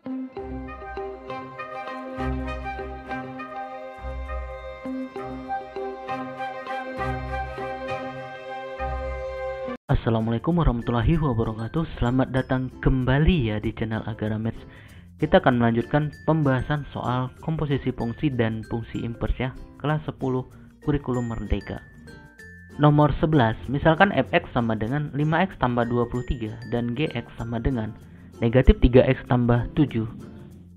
Assalamualaikum warahmatullahi wabarakatuh. Selamat datang kembali ya di channel Agara Maths. Kita akan melanjutkan pembahasan soal komposisi fungsi dan fungsi inverse ya, kelas 10 kurikulum merdeka. Nomor 11, misalkan fx sama dengan 5x tambah 23 dan gx sama dengan negatif 3x tambah 7.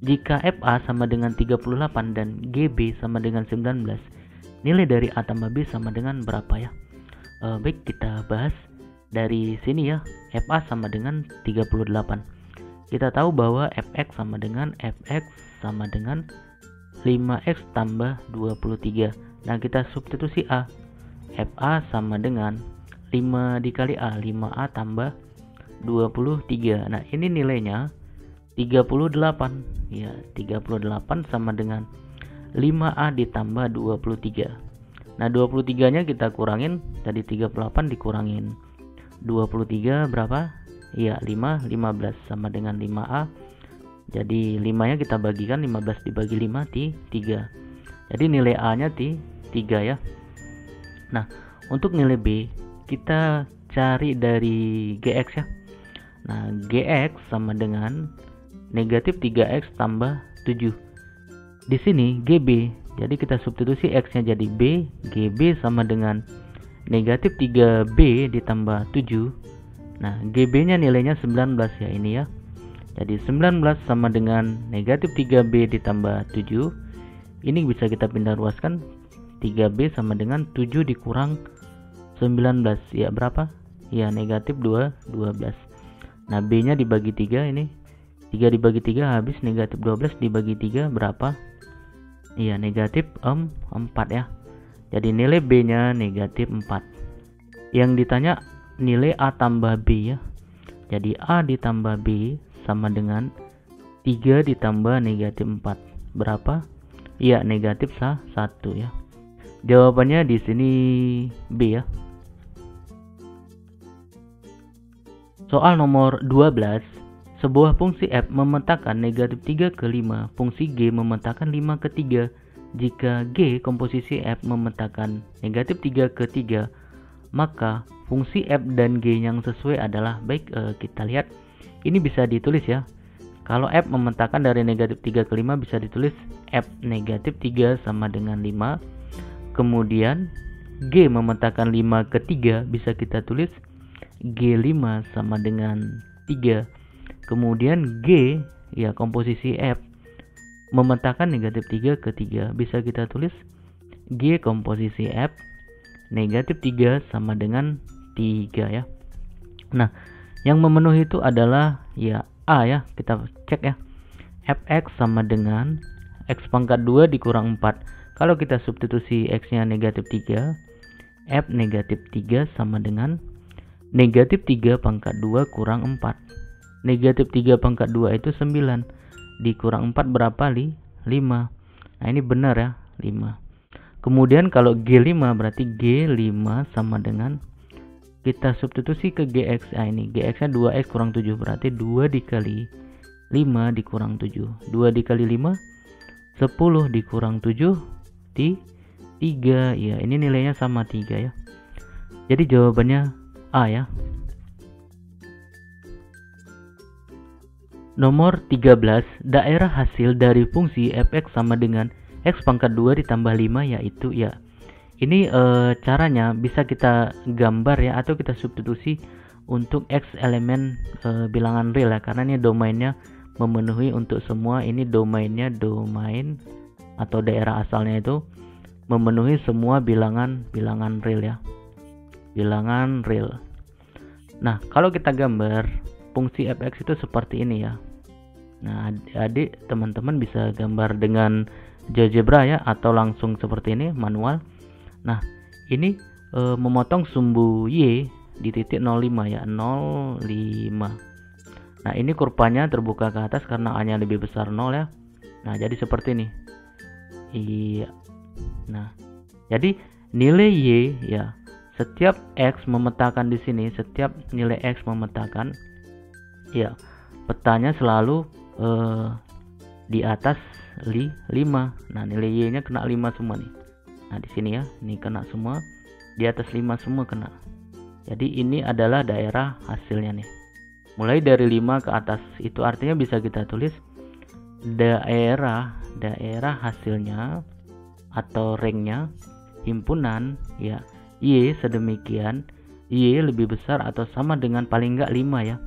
Jika fa sama dengan 38 dan gb sama dengan 19, nilai dari a tambah b sama dengan berapa ya? Baik, kita bahas dari sini ya. Fa sama dengan 38. Kita tahu bahwa fx sama dengan 5x tambah 23. Nah, kita substitusi a. Fa sama dengan 5 dikali a, 5a tambah 23. Nah, ini nilainya 38 ya. 38 sama dengan 5a ditambah 23. Nah, 23 nya kita kurangin, tadi 38 dikurangin 23 berapa? Ya, 15 sama dengan 5a. Jadi 5 nya kita bagikan, 15 dibagi 5 3. Jadi nilai a nya 3 ya. Nah, untuk nilai b kita cari dari gx ya. Nah, gx sama dengan negatif 3x tambah 7. Di sini gb, jadi kita substitusi x nya jadi b. Gb sama dengan negatif 3b ditambah 7. Nah, gb nya nilainya 19 ya, ini ya. Jadi 19 sama dengan negatif 3b ditambah 7. Ini bisa kita pindah ruaskan. 3b sama dengan 7 dikurang 19 ya, berapa? Ya, negatif 12. Nah, b nya dibagi 3, ini 3 dibagi 3 habis, negatif 12 dibagi 3 berapa? Iya, negatif 4 ya. Jadi nilai b nya negatif 4. Yang ditanya nilai a tambah b ya. Jadi a ditambah b sama dengan 3 ditambah negatif 4 berapa? Iya, negatif 1 ya. Jawabannya di sini B ya. Soal nomor 12, sebuah fungsi f memetakan negatif 3 ke 5, fungsi g memetakan 5 ke 3. Jika g komposisi f memetakan negatif 3 ke 3, maka fungsi f dan g yang sesuai adalah, baik, kita lihat ini bisa ditulis ya. Kalau f memetakan dari negatif 3 ke 5 bisa ditulis f negatif 3 sama dengan 5. Kemudian G memetakan 5 ke 3 bisa kita tulis G5 sama dengan 3. Kemudian G ya, komposisi F memetakan negatif 3 ke 3 bisa kita tulis G komposisi F negatif 3 sama dengan 3 ya. Nah, yang memenuhi itu adalah ya A ya. Kita cek ya. Fx sama dengan x pangkat 2 dikurang 4. Kalau kita substitusi x nya negatif 3, f negatif 3 sama dengan negatif 3 pangkat 2 kurang 4. Negatif 3 pangkat 2 itu 9. Dikurang 4 berapa? 5. Nah, ini benar ya, 5. Kemudian kalau G5 berarti G5 sama dengan, kita substitusi ke GX. Ini GX nya 2X kurang 7 berarti 2 dikali 5 dikurang 7. 2 dikali 5 10 dikurang 7 3 ya, ini nilainya sama 3 ya. Jadi jawabannya A ya. Nomor 13, daerah hasil dari fungsi fx sama dengan x pangkat 2 ditambah 5 yaitu ya. Ini caranya bisa kita gambar ya, atau kita substitusi untuk x elemen bilangan real ya, karena ini domainnya memenuhi untuk semua. Ini domainnya, domain atau daerah asalnya itu memenuhi semua bilangan real ya. Bilangan real. Nah, kalau kita gambar fungsi fx itu seperti ini ya. Nah, adik teman-teman bisa gambar dengan GeoGebra ya, atau langsung seperti ini manual. Nah, ini memotong sumbu y di titik 05 ya, 05. Nah, ini kurvanya terbuka ke atas karena a-nya lebih besar 0 ya. Nah, jadi seperti ini. Iya. Nah, jadi nilai y ya, setiap x memetakan di sini, setiap nilai x memetakan ya, petanya selalu eh, di atas 5. Nah, nilai Y-nya kena 5 semua nih. Nah, di sini ya, ini kena semua, di atas 5 semua kena. Jadi ini adalah daerah hasilnya nih. Mulai dari 5 ke atas, itu artinya bisa kita tulis daerah hasilnya atau ranknya himpunan ya Y sedemikian, Y lebih besar atau sama dengan paling enggak 5 ya.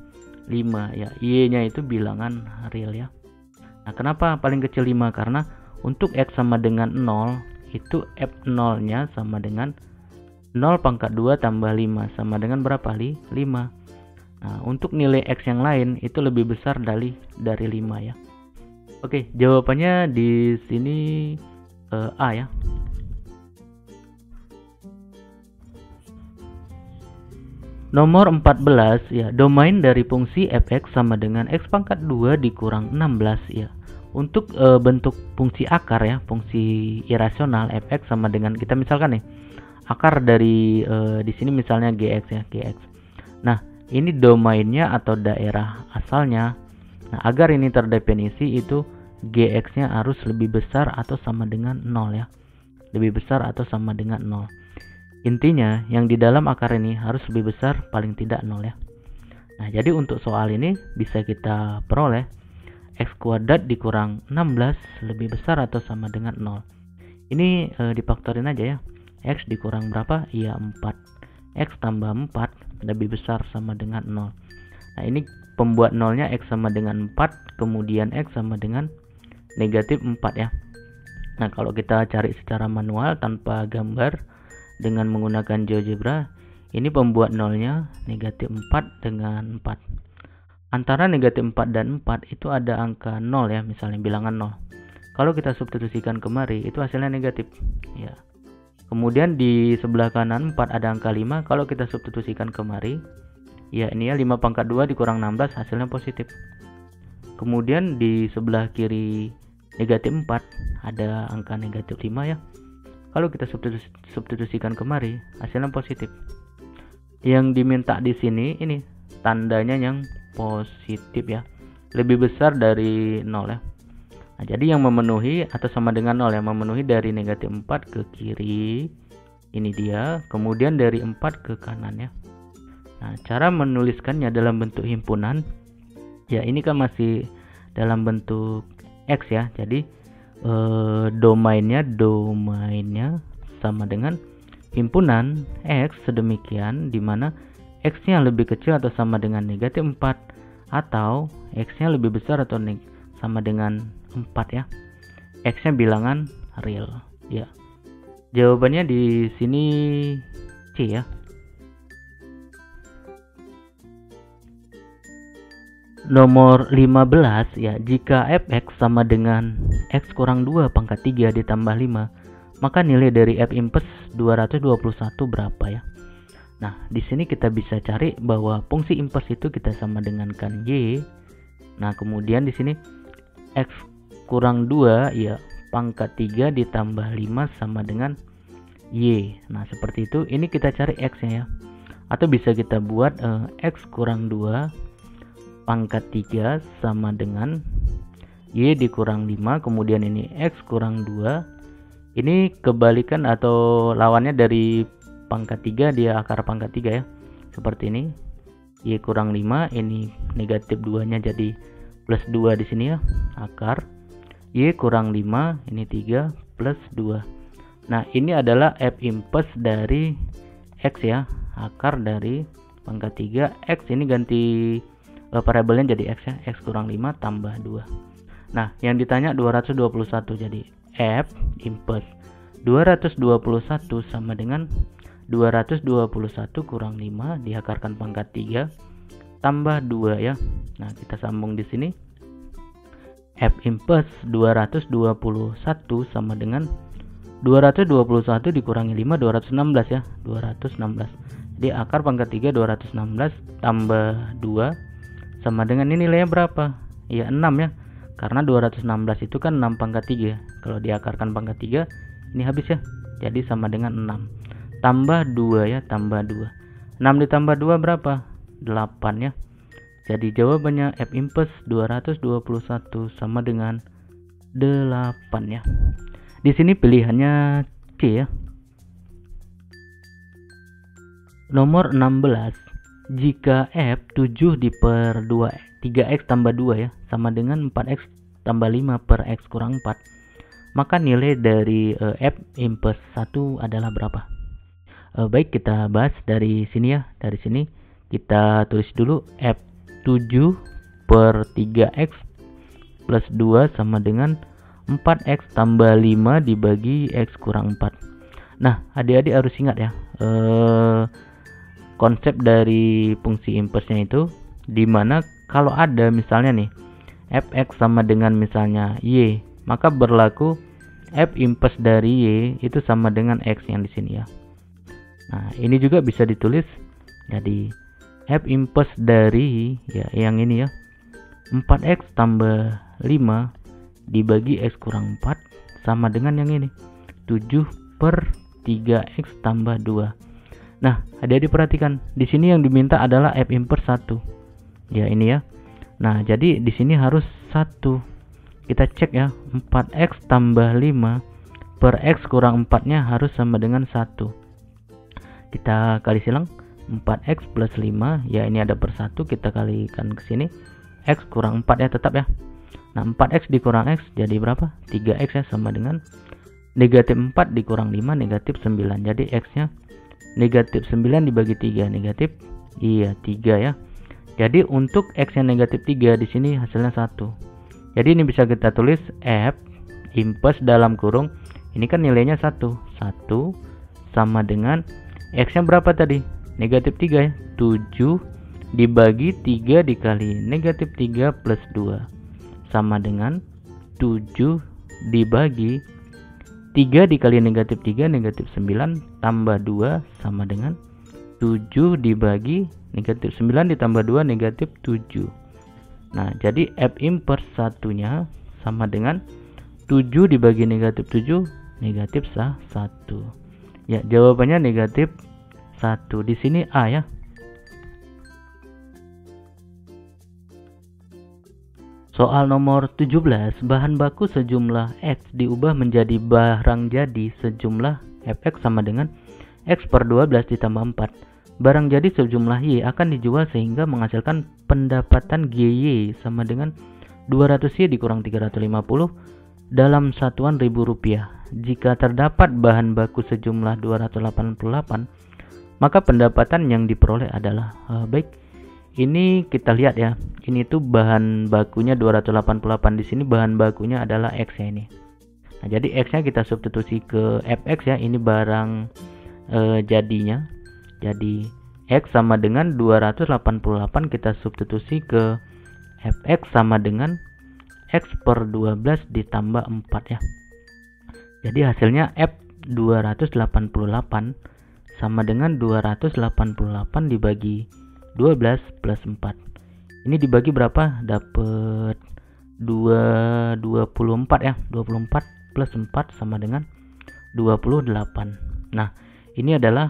5 ya, Y-nya itu bilangan real ya. Nah, kenapa paling kecil 5? Karena untuk X sama dengan 0, itu F0-nya sama dengan 0 pangkat 2 tambah 5 sama dengan berapa? 5. Nah, untuk nilai X yang lain itu lebih besar dari 5 ya. Oke, jawabannya di sini A ya. Nomor 14 ya, domain dari fungsi f(x) sama dengan x pangkat 2 dikurang 16 ya. Untuk bentuk fungsi akar ya, fungsi irasional f(x) sama dengan, kita misalkan nih, akar dari di sini misalnya gx ya, gx. Nah, ini domainnya atau daerah asalnya. Nah, agar ini terdefinisi itu gx-nya harus lebih besar atau sama dengan 0 ya. Lebih besar atau sama dengan 0. Intinya yang di dalam akar ini harus lebih besar paling tidak 0 ya. Nah, jadi untuk soal ini bisa kita peroleh x kuadrat dikurang 16 lebih besar atau sama dengan 0. Ini difaktorin aja ya. X dikurang berapa? Iya 4. X tambah 4 lebih besar sama dengan 0. Nah, ini pembuat 0-nya X sama dengan 4, kemudian X sama dengan negatif 4 ya. Nah, kalau kita cari secara manual tanpa gambar dengan menggunakan GeoGebra, ini pembuat 0-nya negatif 4 dengan 4. Antara negatif 4 dan 4 itu ada angka 0 ya, misalnya bilangan 0. Kalau kita substitusikan kemari, itu hasilnya negatif ya. Kemudian di sebelah kanan 4 ada angka 5, kalau kita substitusikan kemari, ya ini ya 5 pangkat 2 dikurang 16 hasilnya positif. Kemudian di sebelah kiri negatif 4 ada angka negatif 5 ya. Kalau kita substitusikan kemari hasilnya positif. Yang diminta di sini ini tandanya yang positif ya, lebih besar dari 0 ya. Nah, jadi yang memenuhi atau sama dengan 0 yang memenuhi dari negatif 4 ke kiri ini dia, kemudian dari 4 ke kanan ya. Nah, cara menuliskannya dalam bentuk himpunan ya, ini kan masih dalam bentuk X ya. Jadi domainnya sama dengan himpunan X sedemikian dimana X-nya lebih kecil atau sama dengan negatif 4 atau X-nya lebih besar atau sama dengan 4 ya. X-nya bilangan real ya. Jawabannya di sini C ya. Nomor 15 ya, jika f(x) sama dengan x kurang 2 pangkat 3 ditambah 5, maka nilai dari f impes 221 berapa ya? Nah, di sini kita bisa cari bahwa fungsi impes itu kita sama dengankan y. Nah, kemudian di sini x kurang 2 ya, pangkat 3 ditambah 5 sama dengan y. Nah, seperti itu. Ini kita cari x-nya ya. Atau bisa kita buat x kurang 2 pangkat 3 sama dengan y dikurang 5, kemudian ini x kurang 2. Ini kebalikan atau lawannya dari pangkat 3, dia akar pangkat 3 ya. Seperti ini. Y kurang 5, ini negatif 2-nya jadi plus 2 di sini ya, akar. Y kurang 5, ini 3 plus 2. Nah, ini adalah f impes dari x ya, akar dari pangkat 3. X ini ganti variabelnya jadi x ya, x kurang 5 tambah 2. Nah, yang ditanya 221, jadi f impes 221 sama dengan 221 kurang 5 diakarkan pangkat 3 tambah 2 ya. Nah, kita sambung di sini. F impes 221 sama dengan 221 dikurangi 5, 216 ya, 216. Jadi akar pangkat 3 216 tambah 2 sama dengan ini nilainya berapa? Ya 6 ya. Karena 216 itu kan 6 pangkat 3. Kalau diakarkan pangkat 3 ini habis ya. Jadi sama dengan 6. Tambah 2 ya, tambah 2. 6 ditambah 2 berapa? 8 ya. Jadi jawabannya F impuls 221 sama dengan 8 ya. Di sini pilihannya C ya. Nomor 16. Jika F 7 diper 3x tambah 2 ya sama dengan 4x tambah 5 per x kurang 4, maka nilai dari F impuls 1 adalah berapa? Baik, kita bahas dari sini ya. Dari sini kita tulis dulu F 7 per 3x plus 2 sama dengan 4x tambah 5 dibagi x kurang 4. Nah, adik-adik harus ingat ya, konsep dari fungsi impulsnya itu, dimana kalau ada misalnya nih fx sama dengan misalnya y, maka berlaku f impuls dari y itu sama dengan x yang di sini ya. Nah, ini juga bisa ditulis jadi f impuls dari ya yang ini ya, 4x tambah 5 dibagi x kurang 4 sama dengan yang ini 7 per 3x tambah 2. Nah, adik-adik perhatikan, di sini yang diminta adalah f impuls 1 ya, ini ya. Nah, jadi di sini harus 1. Kita cek ya, 4x tambah 5 per x kurang 4 nya harus sama dengan 1. Kita kali silang, 4x plus 5 ya, ini ada per 1, kita kalikan ke sini, x kurang 4 ya tetap ya. Nah, 4x dikurang x jadi berapa? 3x ya, sama dengan negatif 4 dikurang 5 negatif 9. Jadi x nya negatif 9 dibagi 3 negatif 3 ya. Jadi untuk x yang negatif 3 di sini hasilnya 1. Jadi ini bisa kita tulis F impuls dalam kurung, ini kan nilainya 1 sama dengan x nya berapa tadi? Negatif 3 ya, 7 dibagi 3 dikali negatif 3 plus 2 sama dengan 7 dibagi 3 dikali negatif 3 negatif 9 tambah 2 sama dengan 7 dibagi negatif 9 ditambah 2 negatif 7. Nah, jadi F impuls 1 nya sama dengan 7 dibagi negatif 7 negatif 1 ya. Jawabannya negatif 1. Di sini A ya. Soal nomor 17, bahan baku sejumlah X diubah menjadi barang jadi sejumlah Fx sama dengan X per 12 ditambah 4. Barang jadi sejumlah Y akan dijual sehingga menghasilkan pendapatan GY sama dengan 200Y dikurang 350 dalam satuan ribu rupiah. Jika terdapat bahan baku sejumlah 288, maka pendapatan yang diperoleh adalah baik. Ini kita lihat ya, ini tuh bahan bakunya 288, di sini bahan bakunya adalah X ya ini. Nah, jadi X nya kita substitusi ke Fx ya, ini barang jadinya. Jadi X sama dengan 288 kita substitusi ke Fx sama dengan X per 12 ditambah 4 ya. Jadi hasilnya F 288 sama dengan 288 dibagi 12 plus 4. Ini dibagi berapa? Dapat 24 ya. 24 plus 4 sama dengan 28. Nah, ini adalah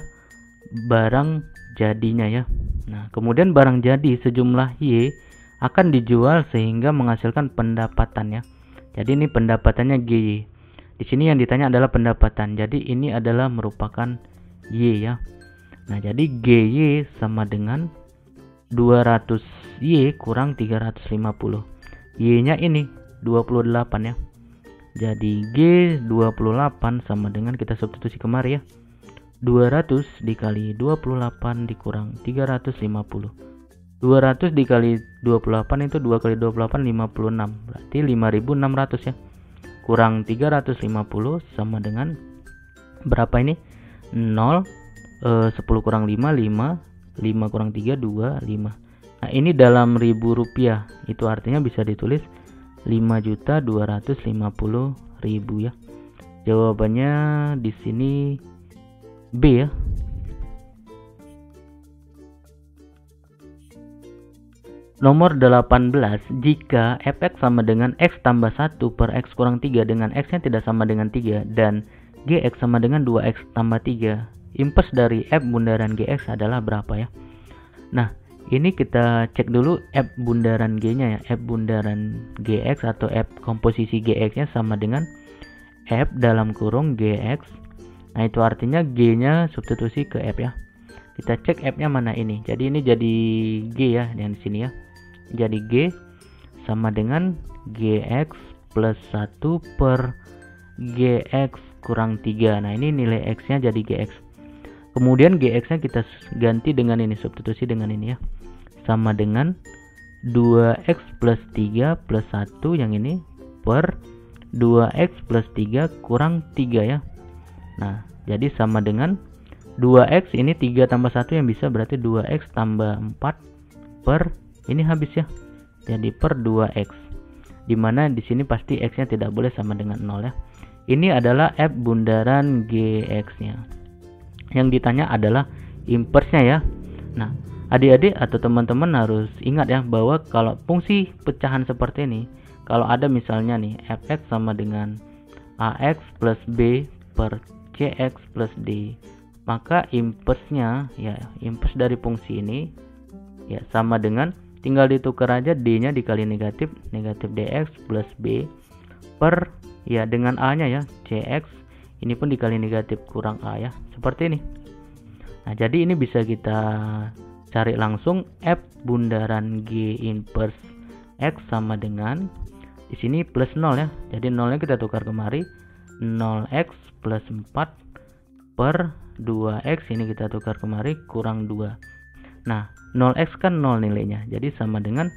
barang jadinya ya. Nah, kemudian barang jadi sejumlah Y akan dijual sehingga menghasilkan pendapatan ya. Jadi ini pendapatannya GY. Di sini yang ditanya adalah pendapatan. Jadi ini adalah merupakan Y ya. Nah, jadi GY sama dengan 200Y kurang 350. Y-nya ini 28 ya. Jadi G 28 sama dengan, kita substitusi kemari ya, 200 dikali 28 dikurang 350. 200 dikali 28 itu 2 kali 28 56. Berarti 5.600 ya. Kurang 350 sama dengan berapa ini? 0 10 kurang 5 5 kurang 3 2 5. Nah, ini dalam ribu rupiah. Itu artinya bisa ditulis 5.250.000 ya. Jawabannya di sini B ya. Nomor 18, jika Fx sama dengan X tambah 1 per X kurang 3 dengan X nya tidak sama dengan 3 dan Gx sama dengan 2X tambah 3, impuls dari F bundaran Gx adalah berapa ya? Nah, Ini kita cek dulu F bundaran G-nya ya. F bundaran GX atau F komposisi GX-nya sama dengan F dalam kurung GX. Nah, itu artinya G-nya substitusi ke F ya. Kita cek F-nya mana ini. Jadi ini jadi G ya, yang di sini ya. Jadi G sama dengan GX plus 1 per GX kurang 3. Nah, ini nilai X-nya jadi GX. Kemudian GX-nya kita ganti dengan ini, substitusi dengan ini ya. Sama dengan 2X plus 3 plus 1 yang ini per 2X plus 3 kurang 3 ya. Nah, jadi sama dengan 2X ini 3 tambah 1 yang bisa berarti 2X tambah 4 per ini habis ya. Jadi per 2X. Dimana di sini pasti X-nya tidak boleh sama dengan 0 ya. Ini adalah F bundaran GX-nya. Yang ditanya adalah impersnya ya. Nah, adik-adik atau teman-teman harus ingat ya bahwa kalau fungsi pecahan seperti ini, kalau ada misalnya nih fx sama dengan ax plus b per cx plus d, maka impersnya ya, impers dari fungsi ini ya sama dengan tinggal ditukar aja d-nya dikali negatif dx plus b per ya dengan a-nya ya cx, ini pun dikali negatif kurang a ya, seperti ini. Nah, jadi ini bisa kita cari langsung F bundaran G inverse X sama dengan di sini plus 0 ya. Jadi 0-nya kita tukar kemari, 0x plus 4 per 2x ini kita tukar kemari kurang 2. Nah, 0x kan 0 nilainya. Jadi sama dengan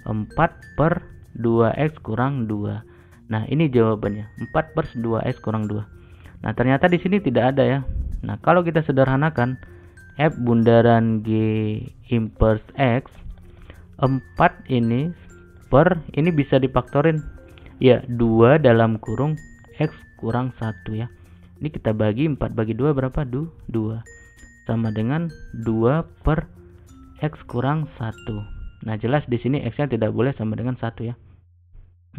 4 per 2x kurang 2. Nah, ini jawabannya. 4 per 2x kurang 2. Nah, ternyata di sini tidak ada ya. Nah, kalau kita sederhanakan F bundaran G inverse X 4 ini per ini bisa difaktorin ya, 2 dalam kurung X kurang 1 ya. Ini kita bagi 4 bagi 2 berapa? 2 sama dengan 2 per X kurang 1. Nah, jelas di sini X nya tidak boleh sama dengan 1 ya.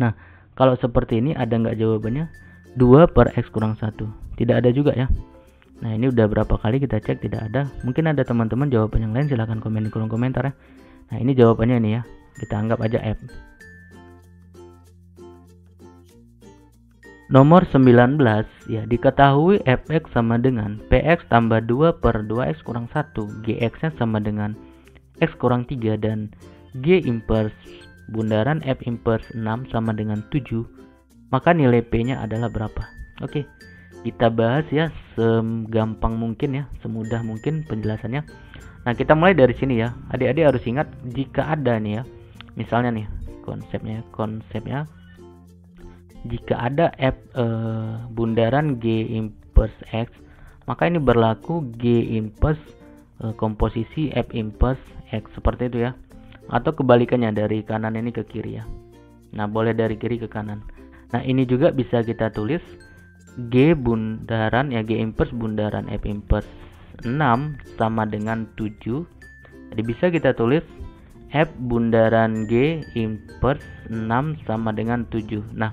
Nah, kalau seperti ini ada nggak jawabannya? 2 per X kurang 1 tidak ada juga ya. Nah, ini udah berapa kali kita cek tidak ada. Mungkin ada teman-teman jawaban yang lain, silahkan komen di kolom komentar ya. Nah, ini jawabannya ini ya. Kita anggap aja F. Nomor 19 ya, diketahui fx sama dengan px tambah 2 per 2x kurang 1, gx nya sama dengan x kurang 3 dan g inverse bundaran f inverse 6 sama dengan 7. Maka nilai p nya adalah berapa? Oke. Kita bahas ya segampang mungkin ya, semudah mungkin penjelasannya. Nah, kita mulai dari sini ya. Adik-adik harus ingat jika ada nih ya. Misalnya nih konsepnya jika ada f bundaran g inverse x, maka ini berlaku g inverse komposisi f inverse x seperti itu ya. Atau kebalikannya dari kanan ini ke kiri ya. Nah, boleh dari kiri ke kanan. Nah, ini juga bisa kita tulis G bundaran ya, G inverse bundaran F inverse 6 sama dengan 7. Jadi bisa kita tulis F bundaran G inverse 6 sama dengan 7. Nah,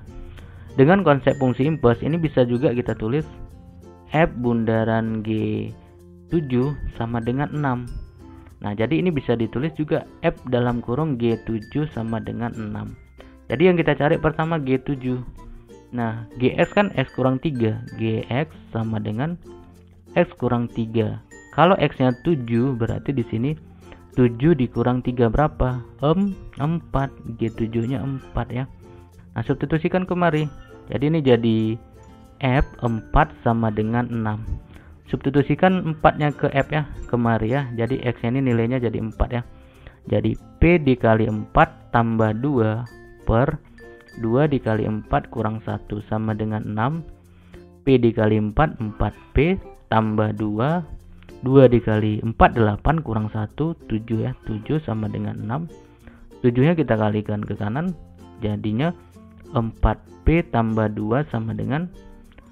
dengan konsep fungsi inverse ini bisa juga kita tulis F bundaran G 7 sama dengan 6. Nah, jadi ini bisa ditulis juga F dalam kurung G7 sama dengan 6. Jadi yang kita cari pertama G7. Nah, GX kan X kurang 3. GX sama dengan X kurang 3. Kalau X nya 7 berarti di sini 7 dikurang 3 berapa? 4. G7 nya 4 ya. Nah, substitusikan kemari. Jadi ini jadi F 4 sama dengan 6. Substitusikan 4 nya ke F ya, kemari ya. Jadi X nya ini nilainya jadi 4 ya. Jadi P dikali 4 tambah 2 per 2 dikali 4 kurang 1 sama dengan 6. P dikali 4 4P tambah 2 dikali 4 8 kurang 1 7 ya. 7 sama dengan 6. 7 nya kita kalikan ke kanan, jadinya 4P tambah 2 sama dengan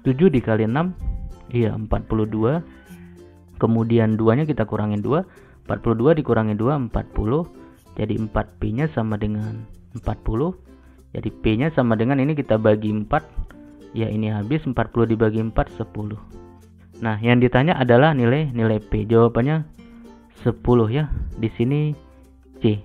7 dikali 6 iya 42. Kemudian 2 nya kita kurangin 2, 42 dikurangi 2 40. Jadi 4P nya sama dengan 40. Jadi P nya sama dengan ini kita bagi 4. Ya, ini habis 40 dibagi 4 10. Nah, yang ditanya adalah nilai P. Jawabannya 10 ya. Di sini C.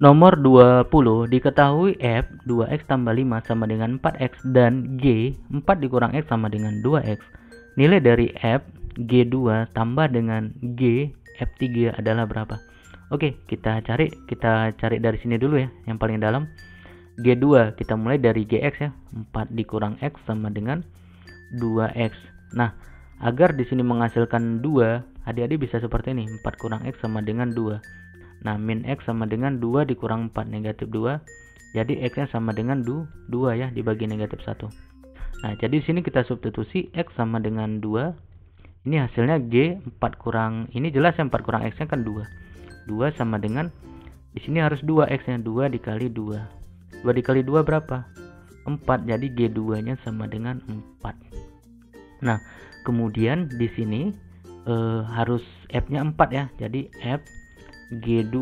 Nomor 20, diketahui F 2x tambah 5 sama dengan 4x dan G 4 dikurang X sama dengan 2x. Nilai dari F G2 tambah dengan G F3 adalah berapa? Oke, kita cari dari sini dulu ya, yang paling dalam. G2 kita mulai dari Gx ya. 4 dikurang X sama dengan 2x. Nah, agar di sini menghasilkan 2, adik-adik bisa seperti ini. 4 kurang X sama dengan 2. Nah, min X sama dengan 2 dikurang 4, negatif 2. Jadi X-nya sama dengan 2 ya, dibagi negatif 1. Nah, jadi di sini kita substitusi X sama dengan 2. Ini hasilnya G 4 kurang, ini jelas yang 4 kurang X-nya kan 2. 2 sama dengan, di sini harus 2 X-nya, 2 dikali 2. 2 dikali 2 berapa? 4, jadi G2-nya sama dengan 4. Nah, kemudian di sini harus F-nya 4 ya. Jadi F G2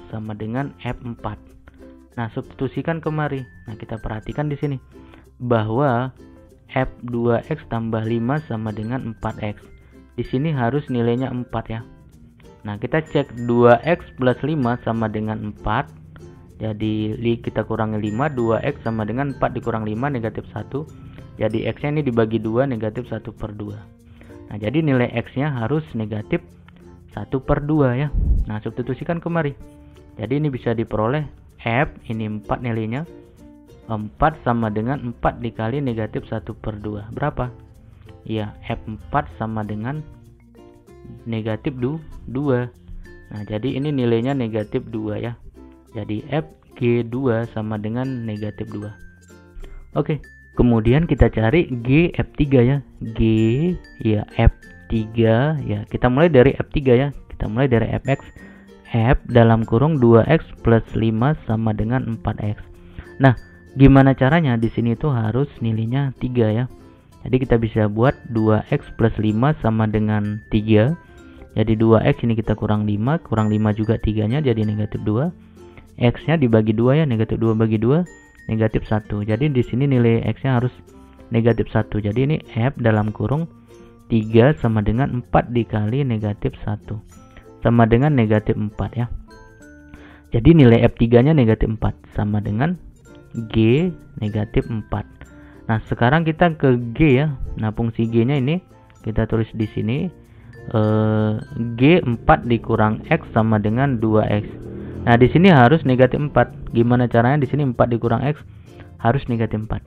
sama dengan F4. Nah, substitusikan kemari. Nah, kita perhatikan di sini bahwa F2X tambah 5 sama dengan 4X. Di sini harus nilainya 4 ya. Nah, kita cek 2X plus 5 sama dengan 4. Jadi kita kurangi 5, 2X sama dengan 4 dikurang 5, negatif 1. Jadi X-nya ini dibagi 2, negatif 1 per 2. Nah, jadi nilai X-nya harus negatif 1 per 2 ya. Nah, substitusikan kemari. Jadi ini bisa diperoleh F, ini 4 nilainya. 4 sama dengan 4 dikali negatif 1 per 2. Berapa? Ya, F4 sama dengan negatif 2. Nah, jadi ini nilainya negatif 2 ya. Jadi F G2 sama dengan negatif 2. Oke, kemudian kita cari G F3 ya. G ya F3 ya. Kita mulai dari F3 ya. Kita mulai dari Fx. F dalam kurung 2x plus 5 sama dengan 4x. Nah, gimana caranya? Di sini tuh harus nilainya 3 ya. Jadi kita bisa buat 2x plus 5 sama dengan 3. Jadi 2x ini kita kurang 5 juga 3-nya jadi negatif 2. X-nya dibagi 2 ya, negatif 2 bagi 2, negatif 1. Jadi di sini nilai X-nya harus negatif 1. Jadi ini F dalam kurung 3 sama dengan 4 dikali negatif 1. Sama dengan negatif 4 ya. Jadi nilai F3-nya negatif 4 sama dengan G negatif 4. Nah, sekarang kita ke G ya. Nah, fungsi G-nya ini kita tulis di sini G4 dikurang X sama dengan 2X. Nah, di sini harus negatif 4. Gimana caranya? Di sini 4 dikurang X harus negatif 4.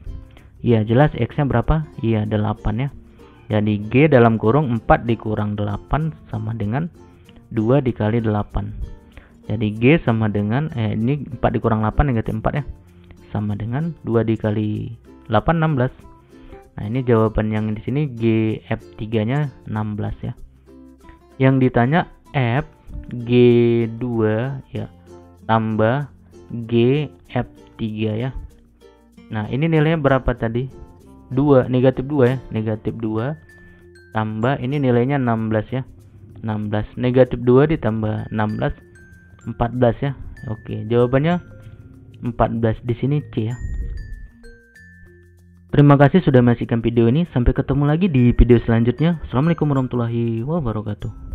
Iya, jelas X-nya berapa? Iya, 8 ya. Jadi G dalam kurung 4 dikurang 8 sama dengan 2 dikali 8. Jadi G sama dengan ini 4 dikurang 8 negatif 4 ya. Sama dengan 2 dikali 8 16. Nah, ini jawaban yang di sini G F3-nya 16 ya. Yang ditanya F G2 ya tambah G F3 ya. Nah, ini nilainya berapa tadi? 2, negatif 2 ya. Negatif 2 tambah ini nilainya 16 ya. 16 negatif 2 ditambah 16 14 ya. Oke, jawabannya 14 di sini C ya. Terima kasih sudah menyaksikan video ini. Sampai ketemu lagi di video selanjutnya. Assalamualaikum warahmatullahi wabarakatuh.